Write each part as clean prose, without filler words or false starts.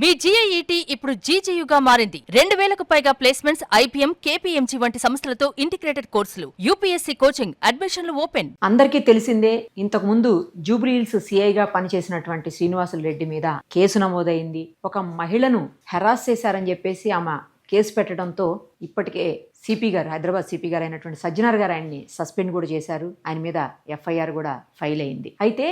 మీ GIET ఇప్పుడు GGUగా మారింది. 2000కు పైగా ప్లేస్మెంట్స్, IPM, KPMG వంటి సంస్థలతో ఇంటిగ్రేటెడ్ కోర్సులు. UPSC కోచింగ్, అడ్మిషన్లు ఓపెన్. అందరికీ తెలిసిందే, ఇంతకు ముందు జూబ్లీహిల్స్ సిఐగా పనిచేసినటువంటి శ్రీనివాసులు రెడ్డి మీద కేసు నమోదైంది. ఒక మహిళను హెరాస్ చేశారని చెప్పేసి ఆమె కేసు పెట్టడంతో ఇప్పటికే సిపి గారు, హైదరాబాద్ సిపి గారు అయినటువంటి సజ్జనార్ గారు ఆయన్ని సస్పెండ్ కూడా చేశారు. ఆయన మీద FIR కూడా ఫైల్ అయింది. అయితే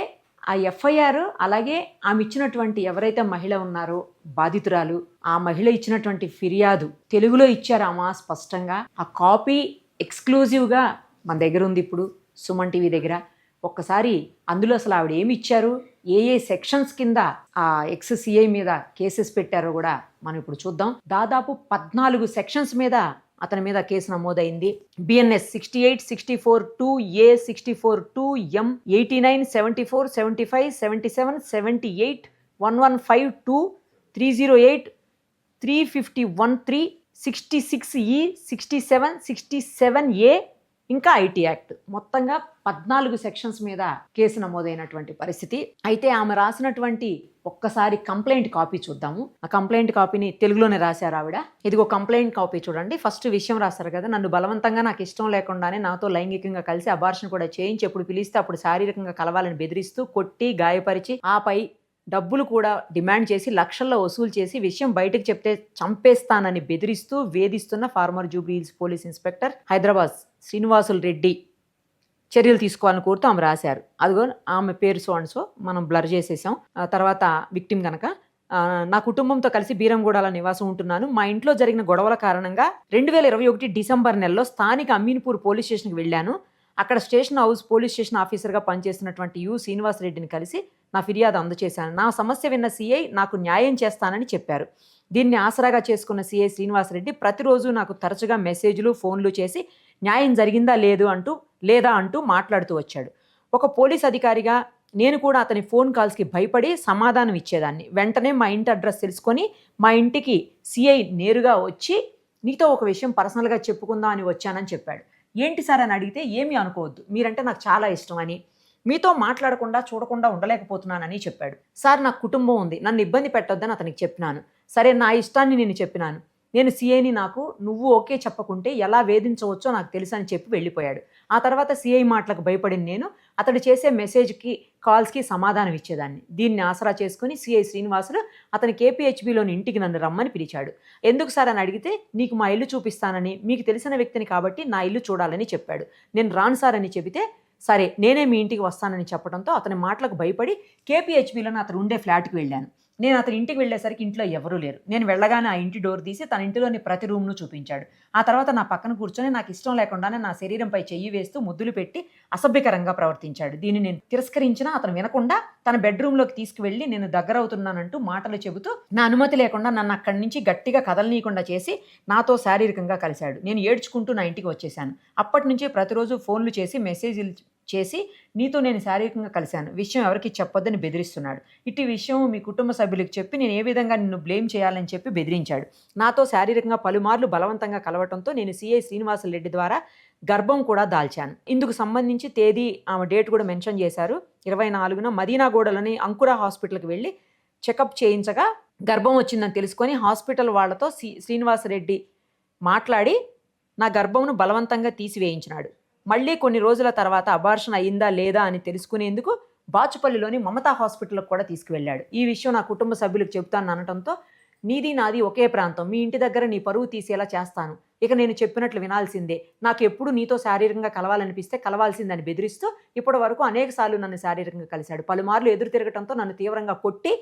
ఆ FIR అలాగే ఆమె ఇచ్చినటువంటి ఎవరైతే మహిళ ఉన్నారో బాధితురాలు, ఆ మహిళ ఇచ్చినటువంటి ఫిర్యాదు తెలుగులో ఇచ్చారు ఆమె స్పష్టంగా. ఆ కాపీ ఎక్స్క్లూజివ్గా మన దగ్గర ఉంది ఇప్పుడు సుమన్ టీవీ దగ్గర. ఒక్కసారి అందులో అసలు ఆవిడ ఏమి ఇచ్చారు, ఏ సెక్షన్స్ కింద ఆ XCI మీద కేసెస్ పెట్టారో కూడా మనం ఇప్పుడు చూద్దాం. దాదాపు 14 సెక్షన్స్ మీద అతని మీద కేసు నమోదైంది. BNS 68, 64, 2A, 64, 2M, 89, 74, 75, 77, 78, 115, 2, 308, 351, 3, 66E, 67, 67A, ఇంకా IT యాక్ట్. మొత్తంగా 14 సెక్షన్స్ మీద కేసు నమోదైనటువంటి పరిస్థితి. అయితే ఆమె రాసినటువంటి ఒక్కసారి కంప్లైంట్ కాపీ చూద్దాము. ఆ కంప్లైంట్ కాపీని తెలుగులోనే రాశారు ఆవిడ. ఇదిగో కంప్లైంట్ కాపీ చూడండి. ఫస్ట్ విషయం రాశారు కదా, నన్ను బలవంతంగా నాకు ఇష్టం లేకుండానే నాతో లైంగికంగా కలిసి అబార్షన్ కూడా చేయించి ఎప్పుడు పిలిస్తే అప్పుడు శారీరకంగా కలవాలని బెదిరిస్తూ కొట్టి గాయపరిచి ఆపై డబ్బులు కూడా డిమాండ్ చేసి లక్షల్లో వసూలు చేసి విషయం బయటకు చెప్తే చంపేస్తానని బెదిరిస్తూ వేధిస్తున్న former Jubilee Hills police inspector Hyderabad Srinivasulu Reddy చర్యలు తీసుకోవాలని కోరుతూ ఆమె రాశారు. అదిగో ఆమె పేరు సో మనం బ్లర్ చేసేసాం. తర్వాత విక్టిమ్ కనుక, నా కుటుంబంతో కలిసి బీరంగూడలో నివాసం ఉంటున్నాను. మా ఇంట్లో జరిగిన గొడవల కారణంగా 2021 డిసెంబర్ నెలలో స్థానిక అమీన్పూర్ పోలీస్ స్టేషన్కి వెళ్ళాను. అక్కడ స్టేషన్ హౌస్ పోలీస్ స్టేషన్ ఆఫీసర్గా పనిచేస్తున్నటువంటి శ్రీనివాస్ రెడ్డిని కలిసి నా ఫిర్యాదు అందజేశాను. నా సమస్య విన్న సిఐ నాకు న్యాయం చేస్తానని చెప్పారు. దీన్ని ఆసరాగా చేసుకున్న సిఐ శ్రీనివాస్ రెడ్డి ప్రతిరోజు నాకు తరచుగా మెసేజ్లు, ఫోన్లు చేసి న్యాయం జరిగిందా లేదా అంటూ మాట్లాడుతూ వచ్చాడు. ఒక పోలీస్ అధికారిగా నేను కూడా అతని ఫోన్ కాల్స్కి భయపడి సమాధానం ఇచ్చేదాన్ని. వెంటనే మా ఇంటి అడ్రస్ తెలుసుకొని మా ఇంటికి సిఐ నేరుగా వచ్చి నీతో ఒక విషయం పర్సనల్గా చెప్పుకుందాం అని వచ్చానని చెప్పాడు. ఏంటి సార్ అని అడిగితే ఏమీ అనుకోవద్దు, మీరంటే నాకు చాలా ఇష్టం అని, మీతో మాట్లాడకుండా చూడకుండా ఉండలేకపోతున్నానని చెప్పాడు. సార్ నాకు కుటుంబం ఉంది, నన్ను ఇబ్బంది పెట్టొద్దని అతనికి చెప్పినాను. సరే నా ఇష్టాన్ని నేను చెప్పినాను. నేను సిఐని, నాకు నువ్వు ఓకే చెప్పకుంటే ఎలా వేధించవచ్చో నాకు తెలుసు అని చెప్పి వెళ్ళిపోయాడు. ఆ తర్వాత సిఐ మాటలకు భయపడిన నేను అతడు చేసే మెసేజ్కి, కాల్స్కి సమాధానం ఇచ్చేదాన్ని. దీన్ని ఆసరా చేసుకుని సిఐ శ్రీనివాసులు అతని KPHBలోని ఇంటికి నన్ను రమ్మని పిలిచాడు. ఎందుకు సార్ అని అడిగితే నీకు మా ఇల్లు చూపిస్తానని, మీకు తెలిసిన వ్యక్తిని కాబట్టి నా ఇల్లు చూడాలని చెప్పాడు. నేను రాను సార్ అని చెబితే సరే నేనే మీ ఇంటికి వస్తానని చెప్పడంతో అతని మాటలకు భయపడి KPHBలోని అతను ఉండే ఫ్లాట్కి వెళ్ళాను. నేను అతని ఇంటికి వెళ్ళేసరికి ఇంట్లో ఎవరూ లేరు. నేను వెళ్ళగానే ఆ ఇంటి డోర్ తీసి తన ఇంటిలోని ప్రతి రూమ్ను చూపించాడు. ఆ తర్వాత నా పక్కన కూర్చొని నాకు ఇష్టం లేకుండానే నా శరీరంపై చెయ్యి వేస్తూ ముద్దులు పెట్టి అసభ్యకరంగా ప్రవర్తించాడు. దీన్ని నేను తిరస్కరించినా అతను వినకుండా తన బెడ్రూమ్లోకి తీసుకువెళ్ళి నేను దగ్గరవుతున్నానంటూ మాటలు చెబుతూ నా అనుమతి లేకుండా నన్ను అక్కడి నుంచి గట్టిగా కదలనీయకుండా చేసి నాతో శారీరకంగా కలిశాడు. నేను ఏడ్చుకుంటూ నా ఇంటికి వచ్చేసాను. అప్పటి నుంచి ప్రతిరోజు ఫోన్లు చేసి మెసేజ్లు చేసి నీతో నేను శారీరకంగా కలిశాను, విషయం ఎవరికి చెప్పొద్దని బెదిరిస్తున్నాడు. ఇటు విషయం మీ కుటుంబ సభ్యులకు చెప్పి నేను ఏ విధంగా నిన్ను బ్లేమ్ చేయాలని చెప్పి బెదిరించాడు. నాతో శారీరకంగా పలుమార్లు బలవంతంగా కలవటంతో నేను సిఐ శ్రీనివాసులు రెడ్డి ద్వారా గర్భం కూడా దాల్చాను. ఇందుకు సంబంధించి తేదీ, ఆమె డేట్ కూడా మెన్షన్ చేశారు. 24న మదీనాగూడలోని అంకురా హాస్పిటల్కి వెళ్ళి చెకప్ చేయించగా గర్భం వచ్చిందని తెలుసుకొని హాస్పిటల్ వాళ్లతో శ్రీనివాసరెడ్డి మాట్లాడి నా గర్భంను బలవంతంగా తీసివేయించినాడు. మళ్ళీ కొన్ని రోజుల తర్వాత అబార్షన్ అయిందా లేదా అని తెలుసుకునేందుకు బాచుపల్లిలోని మమతా హాస్పిటల్కి కూడా తీసుకువెళ్ళాడు. ఈ విషయం నా కుటుంబ సభ్యులకు చెబుతాను అనటంతో నీది నాది ఒకే ప్రాంతం, మీ ఇంటి దగ్గర నీ పరువు తీసేలా చేస్తాను, ఇక నేను చెప్పినట్లు వినాల్సిందే, నాకు ఎప్పుడు నీతో శారీరకంగా కలవాలనిపిస్తే కలవాల్సిందని బెదిరిస్తూ ఇప్పటి వరకు అనేక సార్లు నన్ను శారీరకంగా కలిశాడు. పలుమార్లు ఎదురు తిరగటంతో నన్ను తీవ్రంగా కొట్టి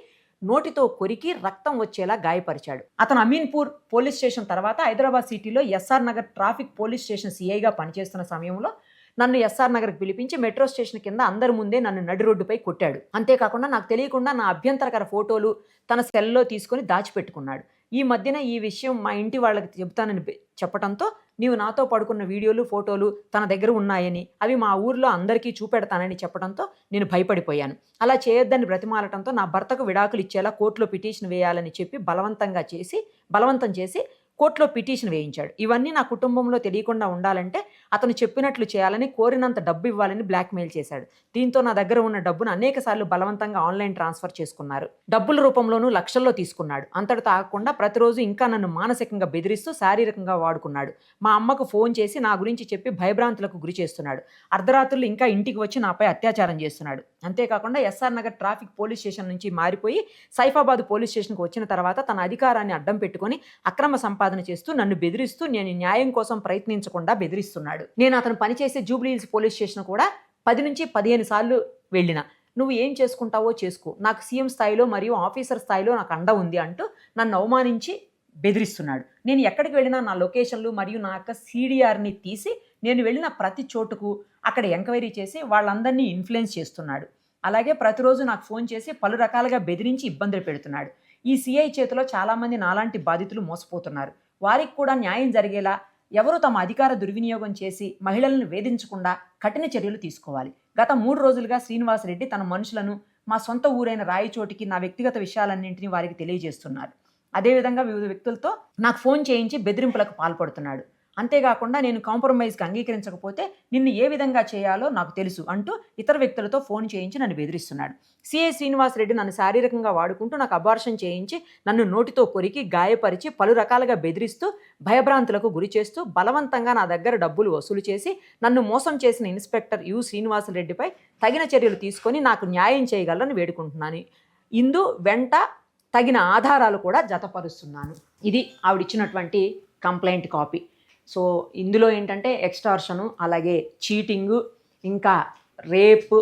నోటితో కొరికి రక్తం వచ్చేలా గాయపరిచాడు. అతను అమీన్పూర్ పోలీస్ స్టేషన్ తర్వాత హైదరాబాద్ సిటీలో SR Nagar traffic police station సిఐగా పనిచేస్తున్న సమయంలో నన్ను SR నగర్కి పిలిపించి మెట్రో స్టేషన్ కింద అందరి ముందే నన్ను నడి రోడ్డుపై కొట్టాడు. అంతేకాకుండా నాకు తెలియకుండా నా అభ్యంతరకర ఫోటోలు తన సెల్లో తీసుకొని దాచిపెట్టుకున్నాడు. ఈ మధ్యన ఈ విషయం మా ఇంటి వాళ్ళకి చెబుతానని చెప్పడంతో నీవు నాతో పడుకున్న వీడియోలు, ఫోటోలు తన దగ్గర ఉన్నాయని, అవి మా ఊర్లో అందరికీ చూపెడతానని చెప్పడంతో నేను భయపడిపోయాను. అలా చేయొద్దని బ్రతిమాలటంతో నా భర్తకు విడాకులు ఇచ్చేలా కోర్టులో పిటిషన్ వేయాలని చెప్పి బలవంతం చేసి కోర్టులో పిటిషన్ వేయించాడు. ఇవన్నీ నా కుటుంబంలో తెలియకుండా ఉండాలంటే అతను చెప్పినట్లు చేయాలని, కోరినంత డబ్బు ఇవ్వాలని బ్లాక్మెయిల్ చేశాడు. దీంతో నా దగ్గర ఉన్న డబ్బును అనేక సార్లు బలవంతంగా ఆన్లైన్ ట్రాన్స్ఫర్ చేసుకున్నారు. డబ్బుల రూపంలోనూ లక్షల్లో తీసుకున్నాడు. అంతటితో ఆగకుండా ప్రతిరోజు ఇంకా నన్ను మానసికంగా బెదిరిస్తూ శారీరకంగా వాడుకున్నాడు. మా అమ్మకు ఫోన్ చేసి నా గురించి చెప్పి భయభ్రాంతులకు గురి చేస్తున్నాడు. అర్ధరాత్రులు ఇంకా ఇంటికి వచ్చి నాపై అత్యాచారం చేస్తున్నాడు. అంతేకాకుండా SR Nagar traffic police station నుంచి మారిపోయి సైఫాబాద్ పోలీస్ స్టేషన్కి వచ్చిన తర్వాత తన అధికారాన్ని అడ్డం పెట్టుకొని అక్రమ సంపాదన చేస్తూ నన్ను బెదిరిస్తూ నేను న్యాయం కోసం ప్రయత్నించకుండా బెదిరిస్తున్నాడు. నేను అతను పనిచేసే జూబ్లీహిల్స్ పోలీస్ స్టేషన్ కూడా 10 నుంచి 15 సార్లు వెళ్ళిన. నువ్వు ఏం చేసుకుంటావో చేసుకో, నాకు సీఎం స్థాయిలో మరియు ఆఫీసర్ స్థాయిలో నాకు అండ ఉంది అంటూ నన్ను అవమానించి బెదిరిస్తున్నాడు. నేను ఎక్కడికి వెళ్ళినా నా లొకేషన్లు మరియు నా యొక్క CDRని తీసి నేను వెళ్ళిన ప్రతి చోటుకు అక్కడ ఎంక్వైరీ చేసి వాళ్ళందరినీ ఇన్ఫ్లుయెన్స్ చేస్తున్నాడు. అలాగే ప్రతిరోజు నాకు ఫోన్ చేసి పలు రకాలుగా బెదిరించి ఇబ్బందులు పెడుతున్నాడు. ఈ సిఐ చేతిలో చాలామంది నాలాంటి బాధితులు మోసపోతున్నారు. వారికి కూడా న్యాయం జరిగేలా ఎవరు తమ అధికార దుర్వినియోగం చేసి మహిళలను వేధించకుండా కఠిన చర్యలు తీసుకోవాలి. గత 3 రోజులుగా శ్రీనివాసరెడ్డి తన మనుషులను మా సొంత ఊరైన రాయచోటికి నా వ్యక్తిగత విషయాలన్నింటినీ వారికి తెలియజేస్తున్నారు. అదేవిధంగా వివిధ వ్యక్తులతో నాకు ఫోన్ చేయించి బెదిరింపులకు పాల్పడుతున్నాడు. అంతేకాకుండా నేను కాంప్రమైజ్కి అంగీకరించకపోతే నిన్ను ఏ విధంగా చేయాలో నాకు తెలుసు అంటూ ఇతర వ్యక్తులతో ఫోన్ చేయించి నన్ను బెదిరిస్తున్నాడు. సిఐ శ్రీనివాసరెడ్డి నన్ను శారీరకంగా వాడుకుంటూ నాకు అబార్షన్ చేయించి నన్ను నోటితో కొరికి గాయపరిచి పలు రకాలుగా బెదిరిస్తూ భయభ్రాంతులకు గురి చేస్తూ బలవంతంగా నా దగ్గర డబ్బులు వసూలు చేసి నన్ను మోసం చేసిన ఇన్స్పెక్టర్ యు శ్రీనివాసరెడ్డిపై తగిన చర్యలు తీసుకొని నాకు న్యాయం చేయగలరని వేడుకుంటున్నాను. ఇందు వెంట తగిన ఆధారాలు కూడా జతపరుస్తున్నాను. ఇది ఆవిడిచ్చినటువంటి కంప్లైంట్ కాపీ. సో ఇందులో ఏంటంటే ఎక్స్టార్షను, అలాగే చీటింగు, ఇంకా రేప్,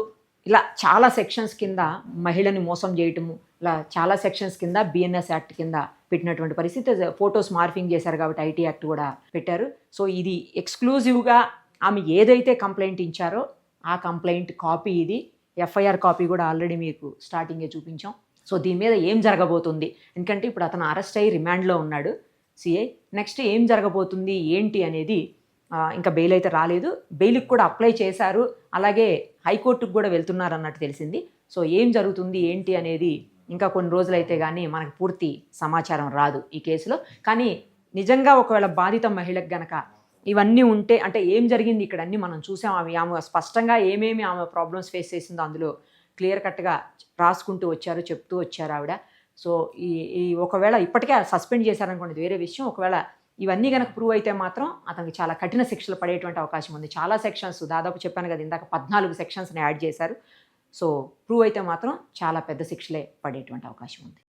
ఇలా చాలా సెక్షన్స్ కింద మహిళని మోసం చేయటము, ఇలా చాలా సెక్షన్స్ కింద BNS యాక్ట్ కింద పెట్టినటువంటి పరిస్థితి. ఫొటోస్ మార్ఫింగ్ చేశారు కాబట్టి IT యాక్ట్ కూడా పెట్టారు. సో ఇది ఎక్స్క్లూజివ్గా ఆమె ఏదైతే కంప్లైంట్ ఇచ్చారో ఆ కంప్లైంట్ కాపీ ఇది. FIR కాపీ కూడా ఆల్రెడీ మీకు స్టార్టింగే చూపించాం. సో దీని మీద ఏం జరగబోతుంది, ఎందుకంటే ఇప్పుడు అతను అరెస్ట్ అయ్యి రిమాండ్లో ఉన్నాడు సిఐ. నెక్స్ట్ ఏం జరగబోతుంది ఏంటి అనేది ఇంకా బెయిల్ అయితే రాలేదు. బెయిల్కి కూడా అప్లై చేశారు, అలాగే హైకోర్టుకు కూడా వెళ్తున్నారు అన్నట్టు తెలిసింది. సో ఏం జరుగుతుంది ఏంటి అనేది ఇంకా కొన్ని రోజులైతే కానీ మనకు పూర్తి సమాచారం రాదు ఈ కేసులో. కానీ నిజంగా ఒకవేళ బాధిత మహిళకు గనక ఇవన్నీ ఉంటే, అంటే ఏం జరిగింది ఇక్కడ అన్నీ మనం చూసాం. ఆమె స్పష్టంగా ఏమేమి ఆమె ప్రాబ్లమ్స్ ఫేస్ చేసిందో అందులో క్లియర్ కట్గా రాసుకుంటూ వచ్చారు, చెప్తూ వచ్చారు ఆవిడ. సో ఈ ఒకవేళ ఇప్పటికే సస్పెండ్ చేశారనుకోండి వేరే విషయం. ఒకవేళ ఇవన్నీ కనుక ప్రూవ్ అయితే మాత్రం అతనికి చాలా కఠిన శిక్షలు పడేటువంటి అవకాశం ఉంది. చాలా సెక్షన్స్, దాదాపు చెప్పాను కదా ఇందాక 14 సెక్షన్స్ని యాడ్ చేశారు. సో ప్రూవ్ అయితే మాత్రం చాలా పెద్ద శిక్షలే పడేటువంటి అవకాశం ఉంది.